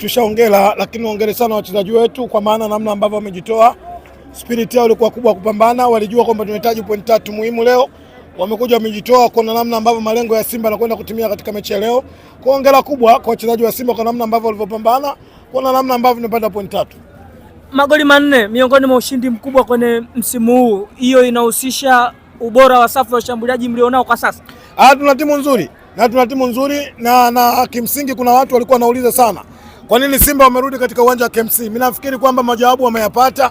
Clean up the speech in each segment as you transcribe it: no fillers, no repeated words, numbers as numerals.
Tushaongela, lakini ongere sana wachezaji wetu kwa maana namna ambavyo wamejitoa. Spirit yao ilikuwa kubwa kupambana, walijua kwamba tunahitaji point 3 muhimu leo. Wamekuja wamejitoa kwa namna ambavyo malengo ya Simba yanakwenda kutimia katika mechi ya leo. Kwa ongera kubwa kwa wachezaji wa Simba kwa namna ambavyo walivyopambana, kwa namna ambavyo tunapata point 3. Magoli 4 miongoni mwa ushindi mkubwa kwenye msimu huu. Hiyo inahusisha ubora wa safu ya ushambuliaji mlionao kwa sasa. Tuna timu nzuri na kimsingi kuna watu walikuwa wanauliza sana kwa nini Simba wamerudi katika uwanja wa KMC. Mimi nafikiri kwamba majawabu wameyapata.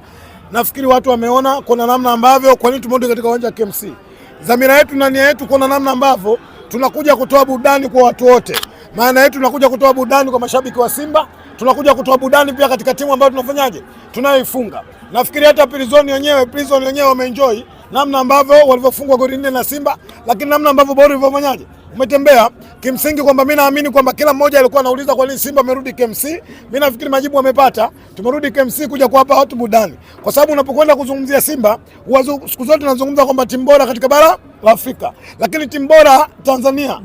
Nafikiri watu wameona kuna namna ambavyo kwa nini tumerudi katika uwanja wa KMC. Dhamira yetu na nia yetu kuna namna ambavyo tunakuja kutoa burudani kwa watu wote. Maana yetu tunakuja kutoa burudani kwa mashabiki wa Simba, tunakuja kutoa burudani pia katika timu ambayo tunafanyaje? Tunayoifunga. Nafikiri hata Prison wenyewe wameenjoy namna ambavyo walivyofungwa goli 4 na Simba, lakini namna ambavyo bora ilivyofanyaje? Umetembea kimsingi kwamba mimi naamini kwamba kila mmoja alikuwa anauliza kwa nini Simba amerudi KMC. Mimi nafikiri majibu wamepata. Tumerudi KMC kuja kuwapa watu burudani. Kwa sababu unapokwenda kuzungumzia Simba, siku zote tunazungumza kwamba timu bora katika bara la Afrika. Lakini timu bora Tanzania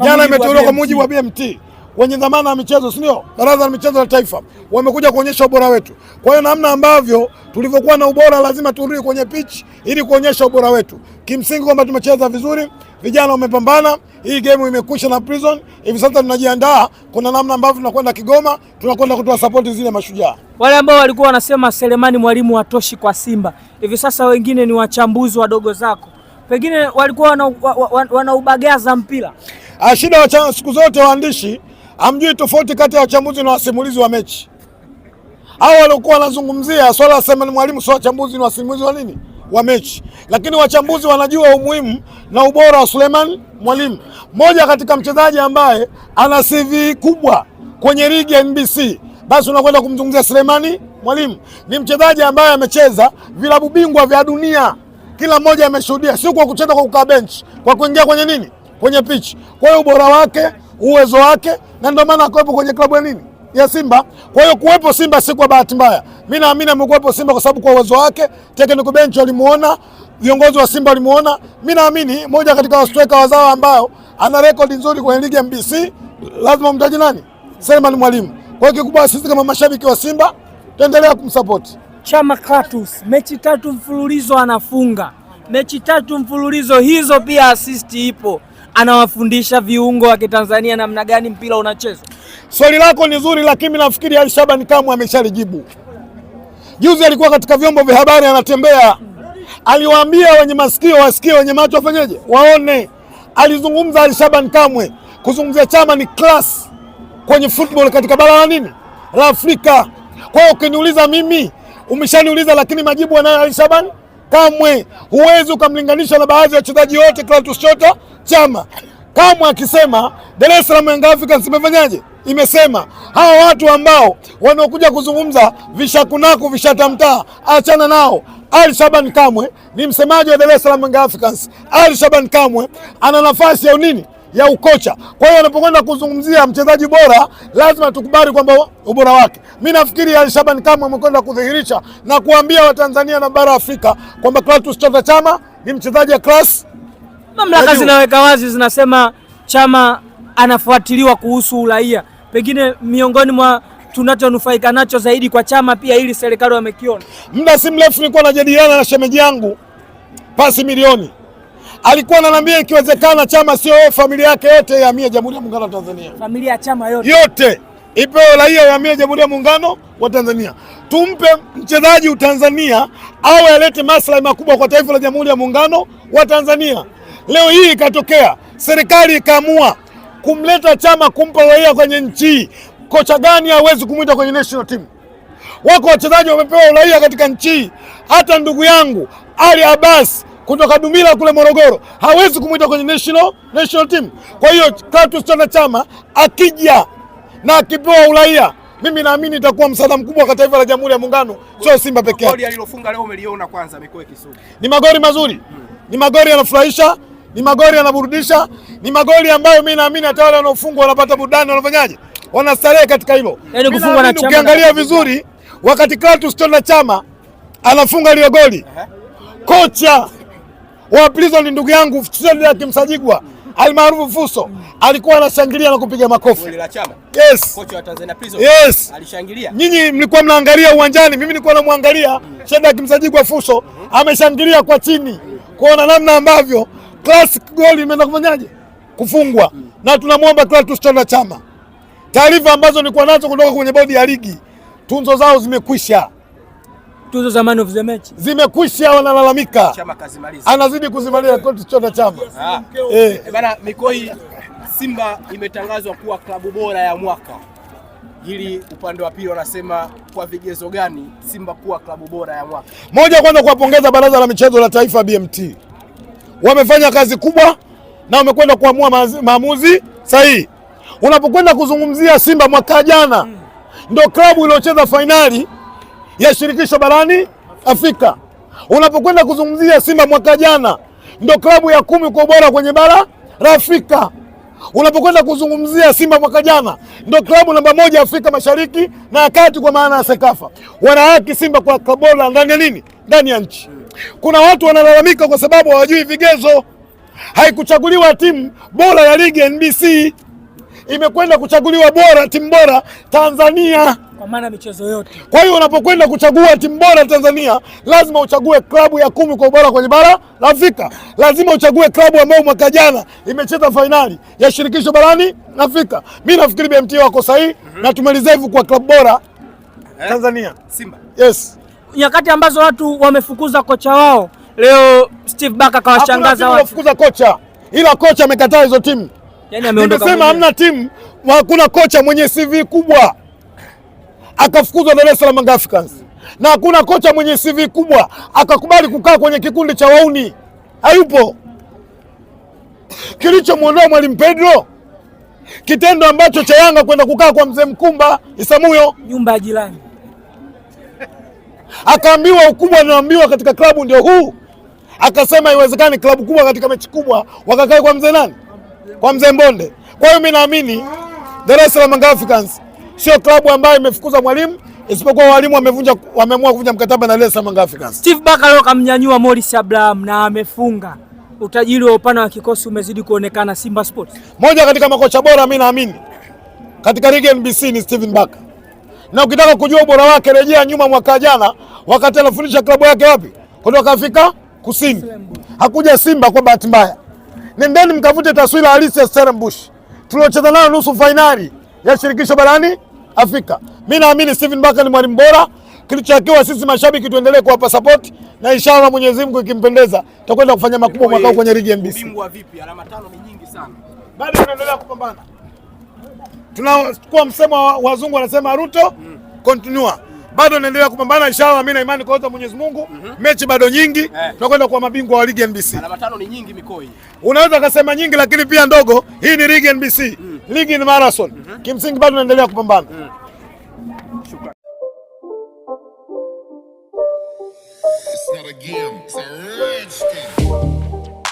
jana imeteuliwa kwa mujibu wa BMT. Wenye dhamana ya michezo, sio? Baraza la michezo la taifa wamekuja kuonyesha ubora wetu. Kwa hiyo namna ambavyo tulivyokuwa na ubora lazima turudi kwenye pitch ili kuonyesha ubora wetu. Kimsingi kwamba tumecheza vizuri, vijana wamepambana, hii game imekwisha na Prison. Hivi sasa tunajiandaa kuna namna ambavyo tunakwenda Kigoma, tunakwenda kutoa support zile Mashujaa. Wale ambao walikuwa wanasema Selemani Mwalimu hatoshi kwa Simba, hivi sasa wengine ni wachambuzi wadogo zako. Pengine walikuwa wanaubagaza mpira. Shida siku zote waandishi hamjui tofauti kati ya wachambuzi na wasimulizi wa mechi. Hao walikuwa wanazungumzia swala la Selemani Mwalimu, sio wachambuzi na wasimulizi wa nini? Wa mechi. Lakini wachambuzi wanajua umuhimu na ubora wa Selemani Mwalimu. Moja katika mchezaji ambaye ana CV kubwa kwenye ligi ya NBC, basi unakwenda kumzungumzia Selemani Mwalimu. Ni mchezaji ambaye amecheza vilabu bingwa vya dunia. Kila mmoja ameshuhudia, sio kwa kucheza kwa kukaa bench, kwa kuingia kwenye nini? Kwenye pitch. Kwa hiyo ubora wake, uwezo wake, na ndio maana akawepo kwenye klabu ya nini? Ya Simba. Kwa hiyo kuwepo Simba si kwa bahati mbaya. Mimi naamini amekuwepo Simba kwa sababu kwa uwezo wake, technical bench walimuona, viongozi wa Simba walimuona. Mimi naamini moja katika striker wazao ambao ana record nzuri kwenye ligi ya NBC, lazima mtaje nani? Selemani Mwalimu. Kwa hiyo kikubwa sisi kama mashabiki wa Simba tuendelea kumsupport. Chama Clatous, mechi 3 mfululizo anafunga. Mechi 3 mfululizo hizo pia assist ipo. Anawafundisha viungo wa Kitanzania namna gani mpira unachezwa. Swali lako ni zuri, lakini nafikiri Ali Shaban Kamwe ameshalijibu. Juzi alikuwa katika vyombo vya habari anatembea. Aliwaambia wenye masikio wasikie, wenye macho wafanyeje? Waone. Alizungumza Ali Shaban Kamwe kuzungumzia Chama ni class kwenye football katika bara la nini? La Afrika. Kwa hiyo ukiniuliza mimi, umeshaniuliza, lakini majibu anayo Ali Shaban Kamwe. Huwezi ukamlinganisha na baadhi ya wachezaji wote Clatous Chota Chama. Kamwe akisema Dar es Salaam Young Africans imefanyaje? Imesema. Hawa watu ambao wanaokuja kuzungumza vishakunaku vishatamtaa, achana nao. Ali Shaban Kamwe ni msemaji wa Dar es Salaam Young Africans. Ali Shaban Kamwe ana nafasi ya nini? Ya ukocha. Kwa hiyo anapokwenda kuzungumzia mchezaji bora lazima tukubali kwamba ubora wake. Mimi nafikiri Ali Shaban Kamwe amekwenda kudhihirisha na kuambia Watanzania na bara Afrika kwamba Clatous Chota Chama ni mchezaji wa class. Mamlaka zinaweka wazi, zinasema Chama anafuatiliwa kuhusu uraia. Pengine miongoni mwa tunachonufaika nacho zaidi kwa Chama pia ili serikali wamekiona. Muda si mrefu nilikuwa najadiliana na shemeji yangu Pasi Milioni. Alikuwa ananiambia ikiwezekana Chama sio familia yake yote ihamie Jamhuri ya Muungano wa Tanzania. Familia ya Chama yote ipewe raia ihamie Jamhuri ya Muungano wa Tanzania. Tumpe mchezaji Utanzania au alete maslahi makubwa kwa taifa la Jamhuri ya Muungano wa Tanzania. Leo hii ikatokea serikali ikaamua kumleta Chama, kumpa raia kwenye nchi. Kocha gani hawezi kumwita kwenye national team? Wako wachezaji wamepewa uraia katika nchi. Hata ndugu yangu Ali Abbas kutoka Dumila kule Morogoro hawezi kumwita kwenye national team. Kwa hiyo Clatous Chota Chama akija na akipewa uraia, mimi naamini itakuwa msaada mkubwa kwa taifa la Jamhuri ya Muungano, sio Simba pekee yake. Goli alilofunga leo umeliona kwanza, amekuwa kisugu. Ni magoli mazuri. Ni magoli yanafurahisha, ni magoli yanaburudisha, ni magoli ambayo mimi naamini hata wale wanaofungwa wanapata burudani, wanafanyaje? Wanastarehe katika hilo. Yaani kufungwa na Chama. Ukiangalia vizuri wakati Clatous Chota Chama anafunga ile goli, kocha wa Prison ndugu yangu Cedric Msajigwa almaarufu Fuso alikuwa anashangilia na kupiga makofi. Goli la Chama. Yes. Kocha wa Tanzania Prison. Yes. Alishangilia. Nyinyi mlikuwa mnaangalia uwanjani, mimi nilikuwa namwangalia Shedrack Msajigwa Fuso ameshangilia kwa chini kuona namna ambavyo classic goal imeenda kufanyaje? Kufungwa. Na tunamwomba Clatous Chama Chama. Taarifa ambazo nilikuwa nazo kutoka kwenye bodi ya ligi, tunzo zao zimekwisha. Tuzo za man of the match zimekwisha, wanalalamika. Chama kazimaliza. Anazidi kuzimaliza Clatous Chama Chama. Bana Mikoi, Simba imetangazwa kuwa klabu bora ya mwaka. Ili upande wa pili wanasema kwa vigezo gani Simba kuwa klabu bora ya mwaka? Moja, kwanza kuwapongeza Baraza la Michezo la Taifa BMT. Wamefanya kazi kubwa na wamekwenda kuamua maamuzi sahihi. Unapokwenda kuzungumzia Simba mwaka jana ndio klabu iliyocheza fainali ya shirikisho barani Afrika. Unapokwenda kuzungumzia Simba mwaka jana ndio klabu ya 10 kwa ubora kwenye bara la Afrika. Unapokwenda kuzungumzia Simba mwaka jana ndio klabu namba 1 Afrika Mashariki na Kati kwa maana ya Sekafa. Wana haki Simba kwa klabu bora ndani ya nini? Ndani ya nchi. Kuna watu wanalalamika kwa sababu hawajui vigezo. Haikuchaguliwa timu bora ya ligi NBC. Imekwenda kuchaguliwa timu bora Tanzania kwa maana michezo yote. Kwa hiyo unapokwenda kuchagua timu bora Tanzania, lazima uchague klabu ya 10 kwa ubora kwenye bara la Afrika. Lazima uchague klabu ambayo mwaka jana imecheza fainali ya shirikisho barani Afrika. Mimi nafikiri BMT wako sahihi na tumelizevu kwa klabu bora Tanzania. Simba. Yes. Nyakati ambazo watu wamefukuza kocha wao, leo Steve Barker kawashangaza watu. Wamefukuza kocha, ila kocha amekataa hizo timu. Yaani ameondoka. Nimesema hamna timu, hakuna kocha mwenye CV kubwa akafukuzwa Dar es Salaam Africans. Na hakuna kocha mwenye CV kubwa akakubali kukaa kwenye kikundi cha wauni. Hayupo. Kilichomuondoa Mwalimu Pedro, kitendo ambacho cha Yanga kwenda kukaa kwa mzee Mkumba Isamuyo, nyumba ya jirani. Akaambiwa ukubwa anaambiwa katika klabu ndio huu. Akasema haiwezekani klabu kubwa katika mechi kubwa wakakae kwa mzee nani? Kwa mzee Mbonde. Kwa hiyo mimi naamini Dar es Salaam Africans sio klabu ambayo imefukuza mwalimu, isipokuwa walimu wameamua kuvunja mkataba na Dar es Salaam Africans. Steve Barker leo kamnyanyua Morris Abraham na amefunga. Utajiri wa upana wa kikosi umezidi kuonekana Simba Sports. Moja katika makocha bora mimi naamini katika ligi NBC ni Steven Barker. Na ukitaka kujua ubora wake, rejea nyuma mwaka jana wakati anafundisha klabu yake wapi? Kutoka Afrika Kusini. Hakuja Simba kwa bahati mbaya. Nendeni mkavute taswira halisi ya Stellenbosch tuliocheza nayo nusu finali ya shirikisho barani Afrika. Mimi naamini Steven Barker ni mwalimu bora. Kilichotakiwa sisi mashabiki tuendelee kuwapa support na inshallah Mwenyezi Mungu ikimpendeza tutakwenda kufanya makubwa mwaka kwenye ligi ya NBC. Ubingwa vipi? Alama 5 ni nyingi sana. Bado tunaendelea kupambana. Tunakuwa msemo wa wazungu wanasema Ruto continua. Bado naendelea kupambana inshallah, mimi na imani kwa Mwenyezi Mungu. Mechi bado nyingi, tunakwenda kwa mabingwa wa ligi NBC. Alama 5 ni nyingi Mikoi. Unaweza kusema nyingi lakini pia ndogo. Hii ni ligi NBC. Ligi ni marathon. Kimsingi bado naendelea kupambana. Shukrani. It's not a game, it's a rich thing.